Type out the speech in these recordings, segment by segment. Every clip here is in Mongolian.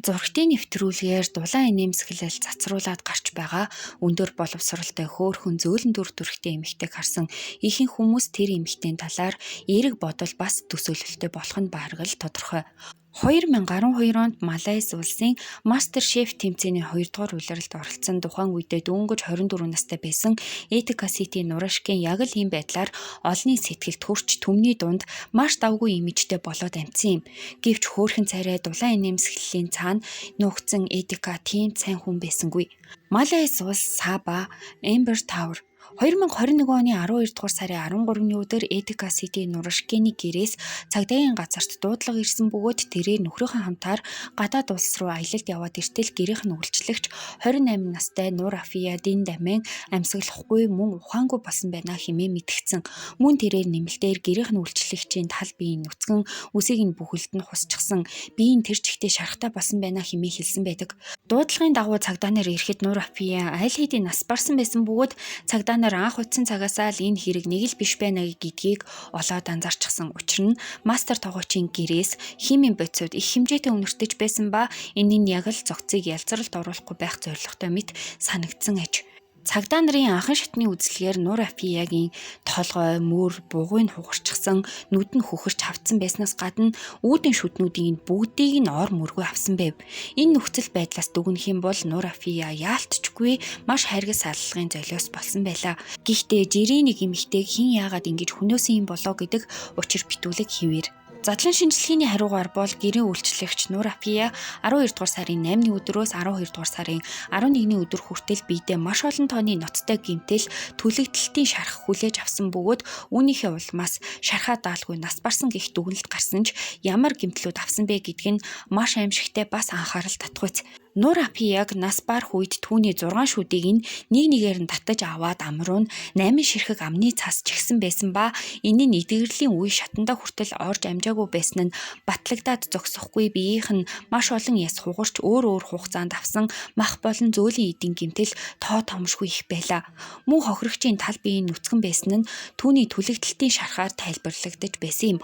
Зурагтын нэвтрүүлгээр дулаан инээмсэглэл цацруулаад гарч байгаа өндөр боловсролтой хөөрхөн зөөлөн дүр төрхтэй эмэгтэйг харсан ихэнх хүмүүс тэр эмэгтэйн талаар эерэг бодол бас төсөөлөлтөй болох нь бараг л тодорхой. 2012 онд Малайз улсын MasterChef тэмцээний 2 дугаар улиралд оролцсон тухайн үедээ дөнгөж 24 настай байсан Этика Сити Нурашкийн яг л ийм байдлаар олонний сэтгэлд хүрч түмний дунд маш давгүй имижтэй болоод амжсан юм. Гэвч хөөрхөн царай дулаан инээмсэглэлийн цаана нуугдсан Этика тийм сайн хүн байсангүй. Малайз улс Саба Эмбер Тауэр 2021 оны 12 дугаар сарын 13-ны өдөр Этика Сити Нурашкины гэрээс цагдаагийн газарт дуудлага ирсэн бөгөөд тэрээр нөхрийнхөө хамтаар гадаад улс руу аялалд яваад иртэл гэрийнх нь үйлчлэгч 28 настай Нур Афия Диндамэн амьсгалахгүй мөн ухаангүй болсон байна хэмээн мэдгдсэн. Мөн тэрээр нэмэлтээр гэрийнх нь үйлчлэгчийн тал биеийн нүцгэн үсийг нь бүхэлд нь хусчихсан, биеийн тэр чигтээ шарахтай болсон байна хэмээн хэлсэн байдаг. Дуудлагын дагуу цагдаа нар ирэхэд Нур Афия аль хэдийн нас барсан байсан бөгөөд цагдаа нар анх утсан цагаасаа л энэ хэрэг нэг л биш байна гэдгийг олоод анзаарчихсан. Учир нь мастер тогоочийн гэрээс химийн бодисууд их хэмжээтэй үнэртэж байсан ба энэ нь яг л зохицыг ялцралд оруулахгүй байх зорилготой мэт санагдсан аж. Цагдаа нарын анхан шатны үзлэгээр Нур Афиягийн толгой, мөр, бугуйн хугарчихсан, нүд нь хөхөрч хавцсан байснаас гадна үүдэн шүднүүдийн бүгдийг нь ор мөргөө авсан байв. Энэ нөхцөл байдлаас дүгнэх юм бол Нур Афия яалтчгүй маш хайргас аллагын золиос болсон байлаа. Гэхдээ жирийн нэг эмэгтэйг хэн яагаад ингэж хөнөөсөн юм болоо гэдэг учир битүүлэг хэвээр. Задлан шинжилгээний хариугаар бол гэрийн үйлчлэгч Нур Афия 12 дугаар сарын 8-ны өдрөөс 12 дугаар сарын 11-ний өдөр хүртэл биедээ маш олон тооны ноцтой гэмтэл түлэгдэлтийн шарх хүлээж авсан бөгөөд үүнийхээ улмаас шархаа даалгүй нас барсан гэх дүгнэлт гарсан ч ямар гэмтлүүд авсан бэ гэдг нь маш аимшигтай бас анхаарал татгүйц. Нур Афияг нас барах үед түүний 6 шүдийг нь нэг нэгээр нь татаж аваад амруун 8 ширхэг амны цас чигсэн байсан ба энэ нь эдгэрлийн үе шатандаа хүртэл орж амжаагүй байсан нь батлагдаад зогсохгүй биеийнх нь маш олон яс хугарч өөр хугацаанд авсан мах болон зөөлөн эдийн гэмтэл тоо томшгүй их байла. Мөн хохирогчийн тал биеийн нүцгэн байсан нь түүний түлэгдэлтийн шархаар тайлбарлагдаж байсан юм.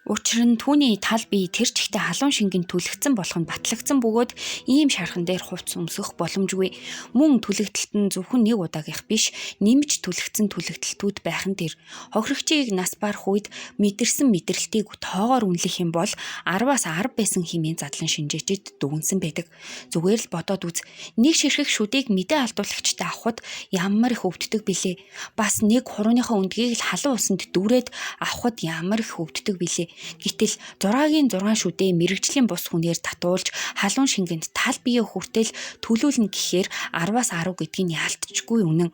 Учир нь түүний тал бие тэр чигтээ халуун шингэн түлэгдсэн болох нь батлагдсан бөгөөд ийм шархан дээр хувц өмсөх боломжгүй. Мөн түлэгдэлт нь зөвхөн нэг удаагийнх биш, нэмж түлэгдсэн түлэгдэлтүүд байх нь тэр. Хохирогчийг нас барах үед мэдэрсэн мэдрэлтийг тоогоор үнэлэх юм бол 10-аас 10 байсан хэмээн задлан шинжээчид дүгнсэн байдаг. Зүгээр л бодоод үз. Нэг ширхэг шүдийг мэдээ алдуулагчтай авахд ямар их өвддөг билээ. Бас нэг хурууныхаа өндгийг л халуун усанд дүүрээд авахд ямар их өвддөг билээ. Гэтэл 6-гийн 6 шүдээ мэрэгжлийн бус хүнээр татуулж халуун шингэнд тал бие хүртэл төлөөлнө гэхээр 10-аас 10 гэдгийг нь яалтчгүй үнэн.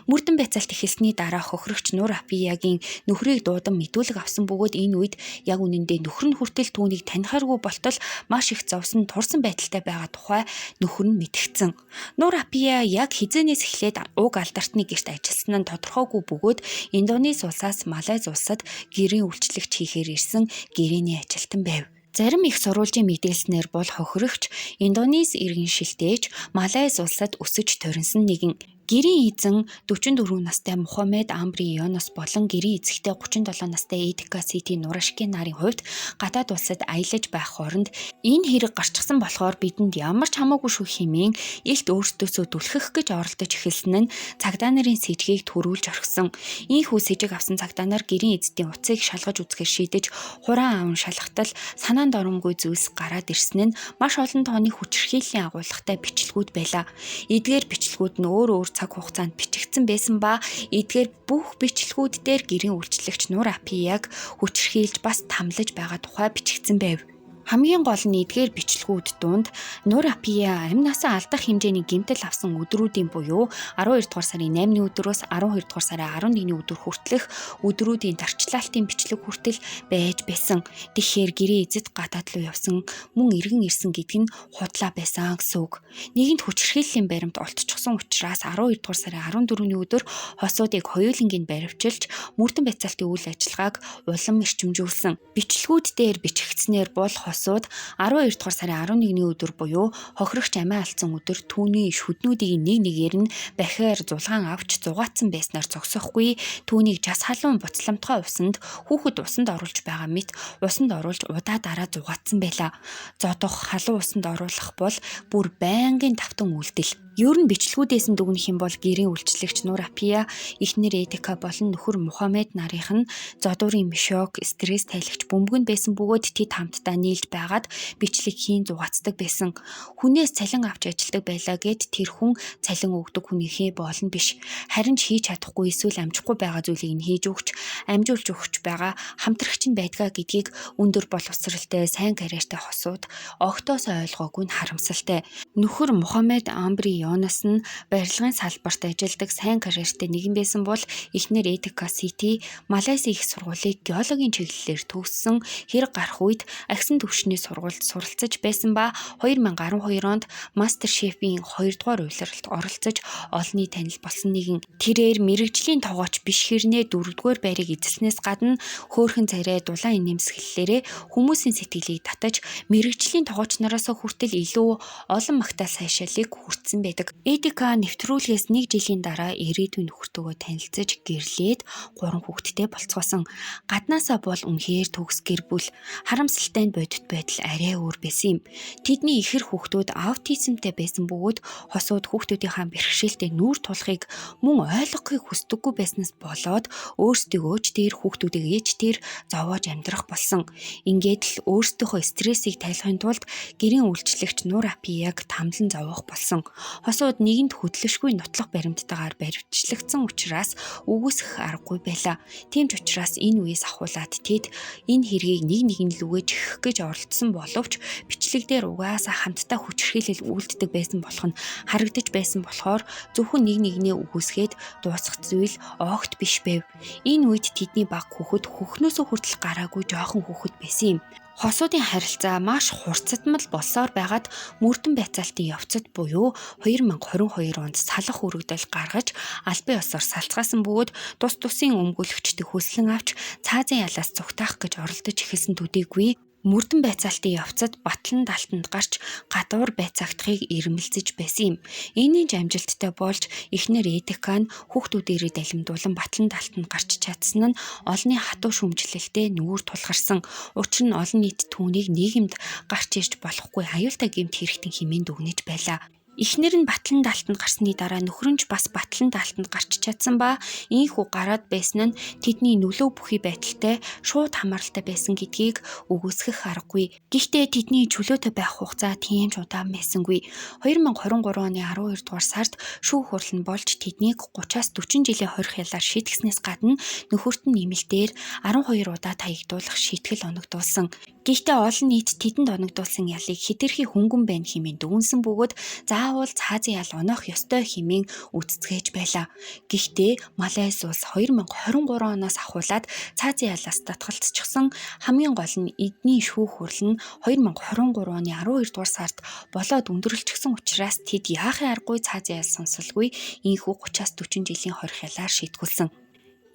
Мөрдөн байцаалт эхэлсний дараа хохирогч Нур Афиягийн нөхрийг дуудан мэдүүлэг авсан бөгөөд энэ үед яг үнэндээ нөхөр нь хүртэл түүнийг танихааргүй болтол маш их зовсон турсан байдалтай байгаа тухай нөхөр нь мэдгдсэн. Нур Афия яг хизээнээс эхлээд уг алдартны гэрт ажилласан нь тодорхойгүй бөгөөд Индонез улсаас Малайз улсад гэрийн үйлчлэгч хийхээр ирсэн гэрээний ажилтан байв. Зарим их сурвалжийн мэдээлснээр бол хохирогч Индонез иргэн шилтээж Малайз улсад өсөж төрөнсөн нэгэн. Гэрийн эзэн 44 настай Мухаммед Амбри Йонос болон гэрийн эцэгтэй 37 настай Этика Сити Нурашки нарын хувьд гадаад улсад аялаж байх хооронд энэ хэрэг гарчихсан болохоор бидэнд ямар ч хамаагүй шүү хэмээн илт өөрсдөөсөө түлхэх гэж оролдож эхэлсэн нь цагдаа нарын сэжгийг төрүүлж орхисон. Ийхүү сэжиг авсан цагдаа нар гэрийн эзэдийн утсыг шалгаж үзэхээр шийдэж хураан аавн шалгахтал санаанд оромгүй зүйлс гараад ирсэн нь маш олон тооны хүчирхийллийн агуулгатай бичлэгүүд байлаа. Эдгээр бичлэгүүд нь өөр цаг хугацаанд бичигдсэн байсан ба эдгээр бүх бичлэгүүд дээр гэрийн үйлчлэгч Нур Афияг хүчирхийлж бас тамлаж байгаа тухай бичигдсэн байв. Хамгийн гол нь эдгээр бичлэгүүд дунд Нур Афия амь насаа алдах хэмжээний гэмтэл авсан өдрүүдийн буюу 12 дугаар сарын 8-ны өдрөөс 12 дугаар сарын 11-ний өдөр хүртэлх өдрүүдийн дарчлалтын бичлэг хүртэл байж байсан. Тэгэхээр гэрээ эзэд гадаад руу явсан мөн иргэн ирсэн гэдг нь худлаа байсан гэсэн үг. Нэгэнт хүчирхийллийн баримт олдчихсон учраас 12 дугаар сарын 14-ний өдөр хосуудыг хоёулангийн баривчилж мөрдөн байцаалтын үйл ажиллагааг улам эрчимжүүлсэн. Бичлэгүүд дээр бичигдснээр бол хосууд 12 дугаар сарын 11-ний өдөр буюу хохирогч амиа алдсан өдөр түүний шүднүүдийн нэг нэгээр нь бахиар зулгаан авч зугаацсан байснаар зогсохгүй түүнийг жас халуун буцламтгай усанд хүүхэд усанд оруулж байгаа мэт усанд оруулж удаа дараа зугаацсан байлаа. Зодох халуун усанд оруулах бол бүр байнгын давтан үйлдэл. Ер нь бичлэгүүдээс нь дүгнэх юм бол гэрийн үйлчлэгч Нур Апия, эхнэр Эдика болон нөхөр Мухаммед нарийнх нь зодуурын шок, стресс тайлагч бөмбөгөнд байсан бөгөөд тэд хамтдаа нийлж байгаад бичлэг хийн зугаацдаг байсан. Хүнээс цалин авч ажилдаг байлаа гэд тэр хүн цалин өгдөг хүнийхээ болно биш. Харин ч хийж чадахгүй эсвэл амжихгүй байгаа зүйлийг нь хийж өгч, амжуулж өгч байгаа хамтрагч нь байдгаа гэдгийг өндөр боловсралтай сайн карьертай хосууд огтоос ойлгоогүй нь харамсалтай. Нөхөр Мухаммед Амбри Йонас нь барилгын салбарт ажилладаг сайн карьертэй нэгэн байсан бол эхнэр Эдика Сити Малайз их сургуулийг геологийн чиглэлээр төгссөн. Хэрэг гарах үед агсан төвшний сургуульд суралцаж байсан ба 2012 онд MasterChef-ийн 2 дугаар улиралд оролцож олонний танил болсон нэгэн. Тэрээр мэрэгжлийн тоогооч биш хэрнээ 4 дугаар байрыг эзэлснээс гадна хөөхөн царай дулаан нэмсгэллээрээ хүмүүсийн сэтгэлийг татаж мэрэгжлийн тоогооч нараас хүртэл илүү олон магтаал сайшаалыг хүртсэн байдаг. Эдика нэвтрүүлгээс 1 жилийн дараа ирээдүйн нөхөртөөгөө танилцаж гэрлээд 3 хүүхэдтэй болцгоосон. Гаднаасаа бол үнэхээр төгс гэр бүл. Харамсалтай нь бодит байдал арай өөр байсан юм. Тэдний ихэр хүүхдүүд аутизмтай байсан бөгөөд хосууд хүүхдүүдийнхаа бэрхшээлтэй нүүр тулахыг мөн ойлгохыг хүсдэггүй байснаас болоод өөрсдөө ч тэр хүүхдүүдийг ээж тэр зовоож амьдрах болсон. Ингээд л өөрсдийнхөө стрессийг тайлахын тулд гэрийн үйлчлэгч Нур Апияг тамлан зовоох болсон. Хосууд нэгэнд хөдлөшгүй нотлох баримттайгаар баримтчлагдсан учраас үгүйсэх аргагүй байлаа. Тийм ч учраас энэ үеэс ахуулаад тэд энэ хэргийг нэг лүгэж өгөх гэж оролдсон боловч бичлэгдэр угаасаа хамтдаа хүчирхийлэл үлддэг байсан болох нь харагдаж байсан болохоор зөвхөн нэгнээ үгүйсгээд дуусгах зүйл огт биш байв. Энэ үед тэдний баг хүүхэд хөхнөөсөө хүртэл гараагүй жоохон хүүхэд байсан юм. Хосуудын харилцаа маш хурцтмал болсоор байгаад мөрдөн байцаалтын явцад буюу 2022 онд салах өргөдөл гаргаж албан ёсоор салцгаасан бөгөөд тус тусын өмгөөлөгчдийг хүслэн авч цаазын ялаас цугтаах гэж оролдож эхэлсэн төдийгүй мөрдөн байцаалтын явцад батлан далтанд гарч гадуур байцаагдахыг ирмэлзэж байсан юм. Энийн амжилттай болж эхнэр Эдика нь хүүхдүүдээрээ далимдуулан батлан далтанд гарч чадсан нь олонний хатуу шүмжлэлтэй нүүр тулгарсан. Учир нь олон нийт түүнийг нийгэмд гарч ирж болохгүй аюултай гэмт хэрэгтэн хэмээн дүгнэж байлаа. Эхнэр нь батлан даалтанд гарсны дараа нөхөр нь бас батлан даалтанд гарч чадсан ба ийхүү гараад байсан нь тэдний нөлөө бүхий байдалтай шууд хамааралтай байсан гэдгийг үгүйсгэх аргагүй. Гэхдээ тэдний чөлөөтэй байх хугацаа тийм ч удаан байсангүй. 2023 оны 12 дугаар сард шүүх хурал нь болж тэднийг 30-аас 40 жилийн хорих ялаар шийтгэснээс гадна нөхөрт нь нэмэлтээр 12 удаа таягдуулах шийтгэл оногдуулсан. Гэхдээ олон нийт тэдэнд оногдуулсан ялыг хэтэрхий хөнгөн байна хэмээн дүгнсэн бөгөөд заавал цаазын ял оноох ёстой хэмээн үздэгэж байлаа. Гэхдээ Малайз улс 2023 оноос ахуулаад цаазын ялаас татгалцчихсан. Хамгийн гол нь эдний шүүх хурал нь 2023 оны 12 дугаар сард болоод өндөрлөгдсөн учраас тэд яахын аргагүй цаазын ял сонсолгүй ийхүү 30-аас 40 жилийн хорих ялаар шийтгүүлсэн.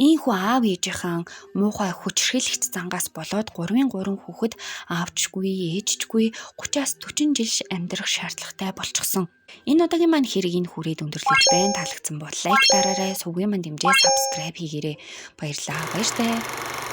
Ийхүү аав ээжийнхэн муухай хүчрхийлэгч зангаас болоод 3 хүүхэд аавчгүй, ээжчгүй 30-аас 40 жил амьдрах шаардлагатай болчихсон. Энэ удаагийн маань хэргийг хүрээд өндөрлөж байна. Таалагдсан бол лайк дараарай, сувгийн маань дэмжээ, subscribe хийгээрэй. Баярлалаа. Баяртай.